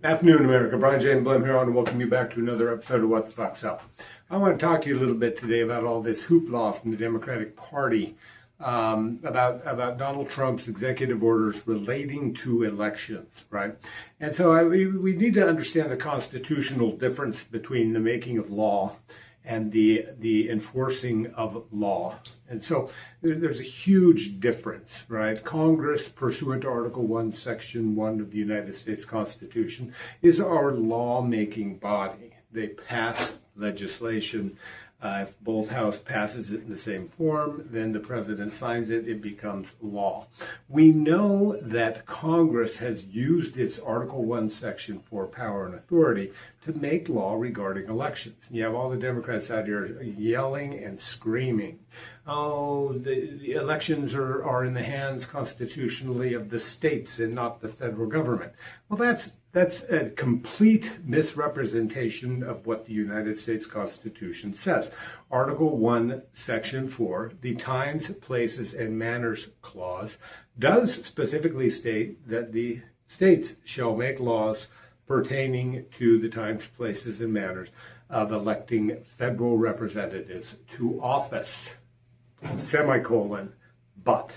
Afternoon, America. Brian J. Blum here. I want to welcome you back to another episode of What the Fuck's Up. I want to talk to you a little bit today about all this hoopla from the Democratic Party about Donald Trump's executive orders relating to elections, right? And so we need to understand the constitutional difference between the making of law and the enforcing of law. And so there's a huge difference, right? Congress, pursuant to Article 1, Section 1 of the United States Constitution, is our lawmaking body. They pass legislation. If both houses passes it in the same form, then the president signs it, it becomes law. We know that Congress has used its Article 1, Section 4 power and authority to make law regarding elections. You have all the Democrats out here yelling and screaming, oh, the elections are in the hands constitutionally of the states and not the federal government. Well, that's a complete misrepresentation of what the United States Constitution says. Article 1, Section 4, the Times, Places, and Manners Clause, does specifically state that the states shall make laws pertaining to the times, places, and manners of electing federal representatives to office, semicolon, but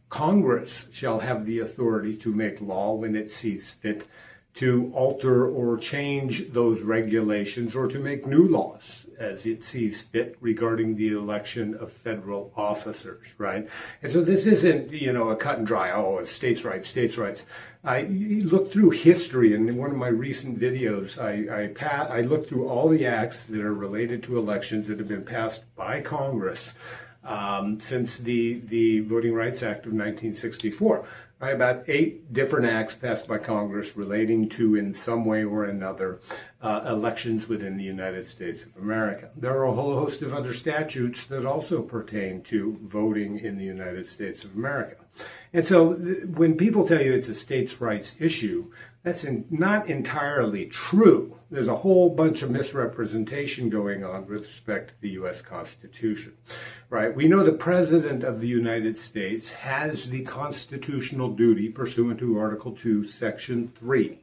Congress shall have the authority to make law when it sees fit to alter or change those regulations or to make new laws as it sees fit regarding the election of federal officers, right? And so this isn't, a cut and dry, oh, it's states' rights, states' rights. I looked through history, and in one of my recent videos, I looked through all the acts that are related to elections that have been passed by Congress since the Voting Rights Act of 1964. About 8 different acts passed by Congress relating to, in some way or another, elections within the United States of America. There are a whole host of other statutes that also pertain to voting in the United States of America. And so when people tell you it's a states' rights issue, that's not entirely true. There's a whole bunch of misrepresentation going on with respect to the U.S. Constitution, right? We know the President of the United States has the constitutional duty, pursuant to Article 2, Section 3,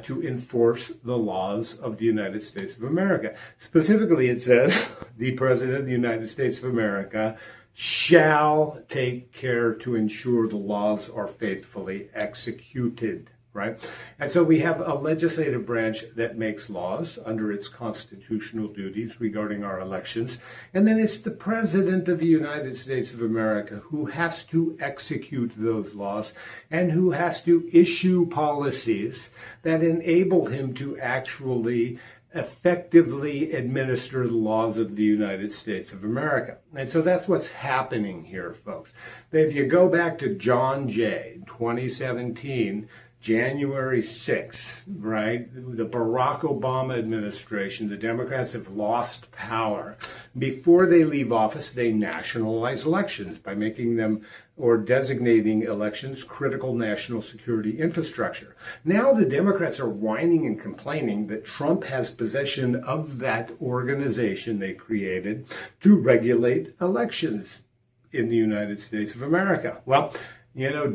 to enforce the laws of the United States of America. Specifically, it says the President of the United States of America shall take care to ensure the laws are faithfully executed. Right? And so we have a legislative branch that makes laws under its constitutional duties regarding our elections. And then it's the President of the United States of America who has to execute those laws and who has to issue policies that enable him to actually effectively administer the laws of the United States of America. And so that's what's happening here, folks. If you go back to John Jay, 2017, January 6th, right? The Barack Obama administration, the Democrats have lost power. Before they leave office, they nationalize elections by making them or designating elections critical national security infrastructure. Now the Democrats are whining and complaining that Trump has possession of that organization they created to regulate elections in the United States of America. Well,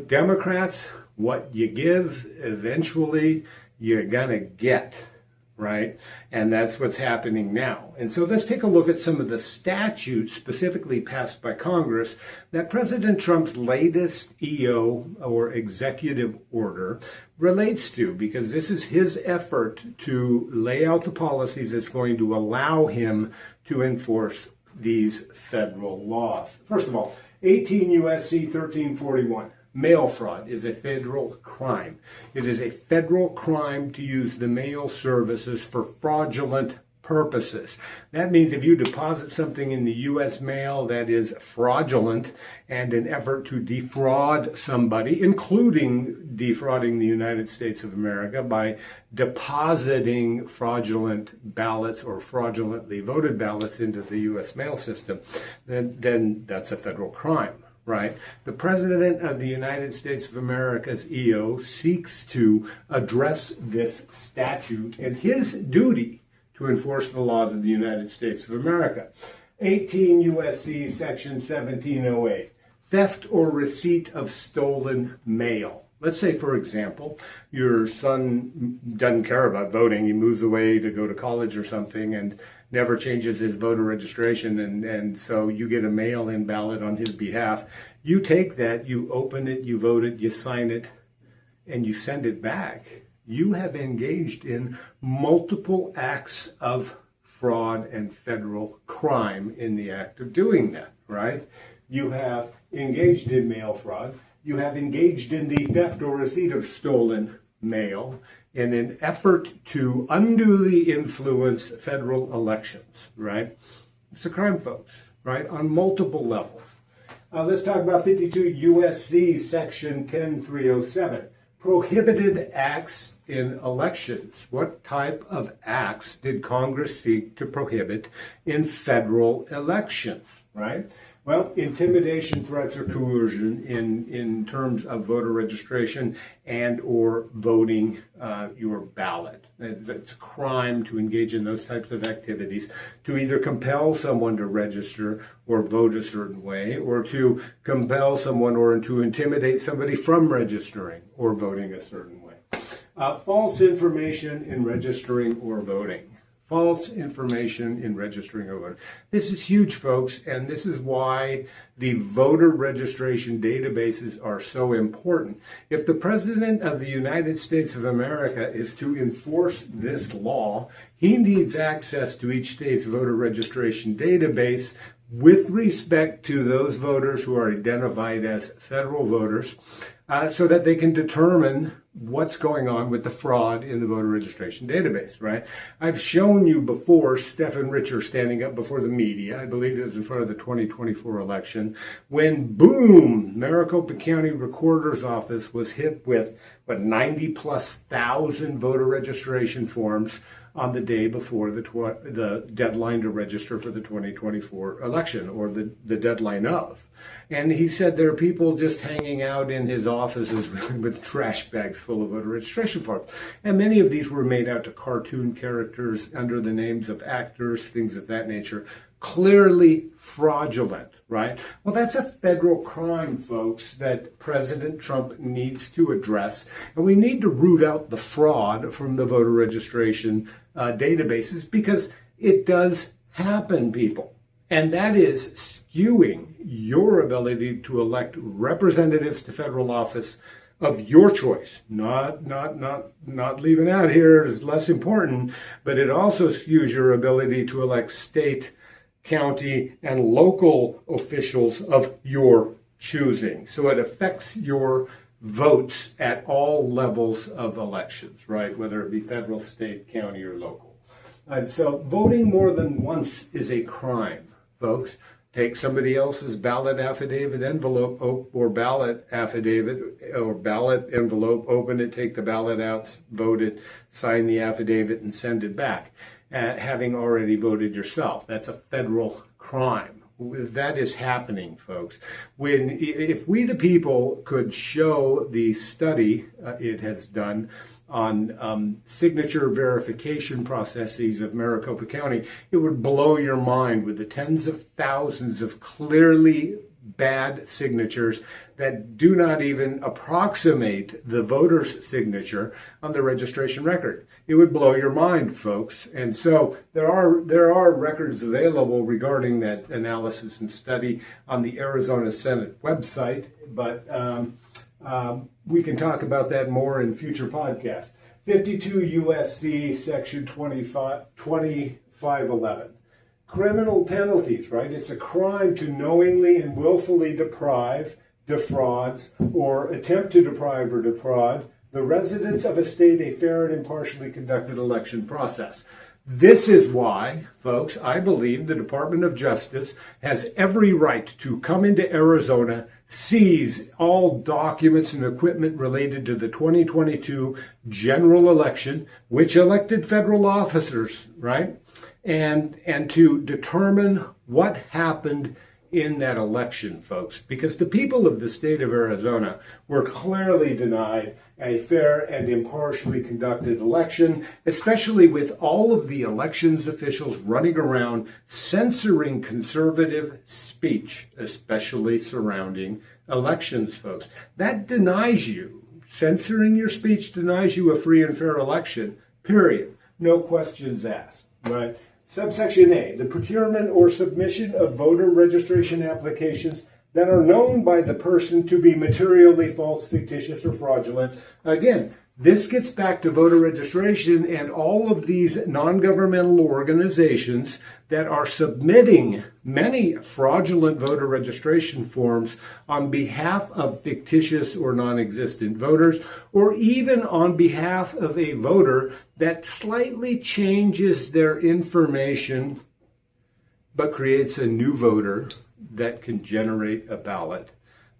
Democrats, what you give, eventually you're going to get, right? And that's what's happening now. And so let's take a look at some of the statutes specifically passed by Congress that President Trump's latest EO or executive order relates to, because this is his effort to lay out the policies that's going to allow him to enforce these federal laws. First of all, 18 U.S.C. 1341. Mail fraud is a federal crime. It is a federal crime to use the mail services for fraudulent purposes. That means if you deposit something in the U.S. mail that is fraudulent and an effort to defraud somebody, including defrauding the United States of America by depositing fraudulent ballots or fraudulently voted ballots into the U.S. mail system, then that's a federal crime. Right? The President of the United States of America's EO seeks to address this statute and his duty to enforce the laws of the United States of America. 18 U.S.C. Section 1708, theft or receipt of stolen mail. Let's say, for example, your son doesn't care about voting. He moves away to go to college or something and never changes his voter registration. And so you get a mail-in ballot on his behalf. You take that, you open it, you vote it, you sign it, and you send it back. You have engaged in multiple acts of fraud and federal crime in the act of doing that, right? You have engaged in mail fraud. You have engaged in the theft or receipt of stolen mail in an effort to unduly influence federal elections, right? It's a crime, folks, right? On multiple levels. Let's talk about 52 U.S.C. Section 10307. Prohibited acts in elections. What type of acts did Congress seek to prohibit in federal elections, right? Well, intimidation, threats, or coercion in terms of voter registration and or voting your ballot. It's a crime to engage in those types of activities, to either compel someone to register or vote a certain way, or to compel someone or to intimidate somebody from registering or voting a certain way. False information in registering or voting. False information in registering or voting. This is huge, folks, and this is why the voter registration databases are so important. If the President of the United States of America is to enforce this law, he needs access to each state's voter registration database with respect to those voters who are identified as federal voters, so that they can determine what's going on with the fraud in the voter registration database, right? I've shown you before Stephen Richer standing up before the media, I believe it was in front of the 2024 election, when boom, Maricopa County Recorder's Office was hit with, 90,000+ voter registration forms on the day before the deadline to register for the 2024 election, or the deadline of. And he said there are people just hanging out in his offices with trash bags full of voter registration forms. And many of these were made out to cartoon characters under the names of actors, things of that nature. Clearly fraudulent, right? Well, that's a federal crime, folks, that President Trump needs to address. And we need to root out the fraud from the voter registration databases, because it does happen, people. And that is skewing your ability to elect representatives to federal office of your choice. Not leaving out here is less important, but it also skews your ability to elect state, county, and local officials of your choosing. So it affects your votes at all levels of elections, right? Whether it be federal, state, county, or local. And so voting more than once is a crime, folks. Take somebody else's ballot affidavit envelope or ballot affidavit or ballot envelope, open it, take the ballot out, vote it, sign the affidavit, and send it back, having already voted yourself. That's a federal crime. That is happening, folks. If we the people could show the study it has done on signature verification processes of Maricopa County, it would blow your mind with the tens of thousands of clearly bad signatures that do not even approximate the voter's signature on the registration record. It would blow your mind, folks. And so there are records available regarding that analysis and study on the Arizona Senate website, but we can talk about that more in future podcasts. 52 U.S.C. Section 2511. Criminal penalties, right? It's a crime to knowingly and willfully deprive, defrauds, or attempt to deprive or defraud the residents of a state a fair and impartially conducted election process. This is why, folks, I believe the Department of Justice has every right to come into Arizona, seize all documents and equipment related to the 2022 general election, which elected federal officers, right? And to determine what happened in that election, folks, because the people of the state of Arizona were clearly denied a fair and impartially conducted election, especially with all of the elections officials running around censoring conservative speech, especially surrounding elections, folks. That denies you Censoring your speech denies you a free and fair election, period. No questions asked, right? Subsection A, the procurement or submission of voter registration applications that are known by the person to be materially false, fictitious, or fraudulent. Again, this gets back to voter registration and all of these non-governmental organizations that are submitting many fraudulent voter registration forms on behalf of fictitious or non-existent voters, or even on behalf of a voter that slightly changes their information but creates a new voter that can generate a ballot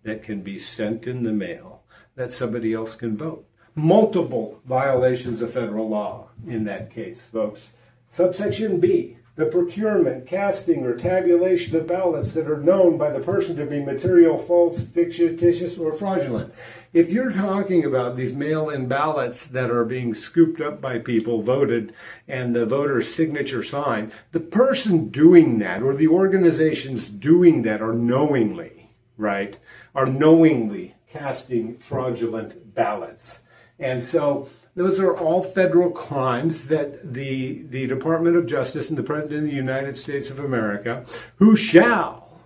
that can be sent in the mail that somebody else can vote. Multiple violations of federal law in that case, folks. Subsection B, the procurement, casting, or tabulation of ballots that are known by the person to be material, false, fictitious, or fraudulent. If you're talking about these mail-in ballots that are being scooped up by people, voted, and the voter's signature signed, the person doing that or the organizations doing that are knowingly, right, are knowingly casting fraudulent ballots. And so those are all federal crimes that the Department of Justice and the President of the United States of America, who shall,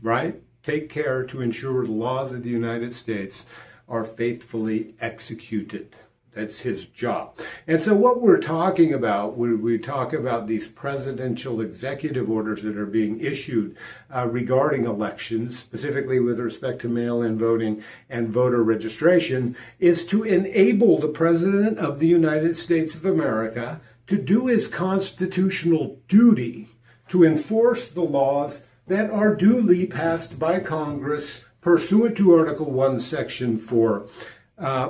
right, take care to ensure the laws of the United States are faithfully executed. That's his job. And so what we're talking about when we talk about these presidential executive orders that are being issued regarding elections, specifically with respect to mail-in voting and voter registration, is to enable the President of the United States of America to do his constitutional duty to enforce the laws that are duly passed by Congress pursuant to Article 1, Section 4,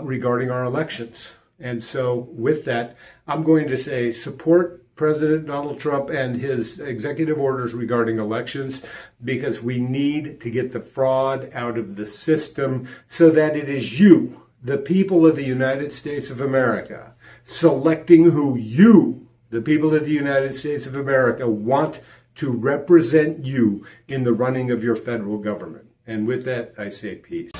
regarding our elections. And so with that, I'm going to say support President Donald Trump and his executive orders regarding elections, because we need to get the fraud out of the system so that it is you, the people of the United States of America, selecting who you, the people of the United States of America, want to represent you in the running of your federal government. And with that, I say peace.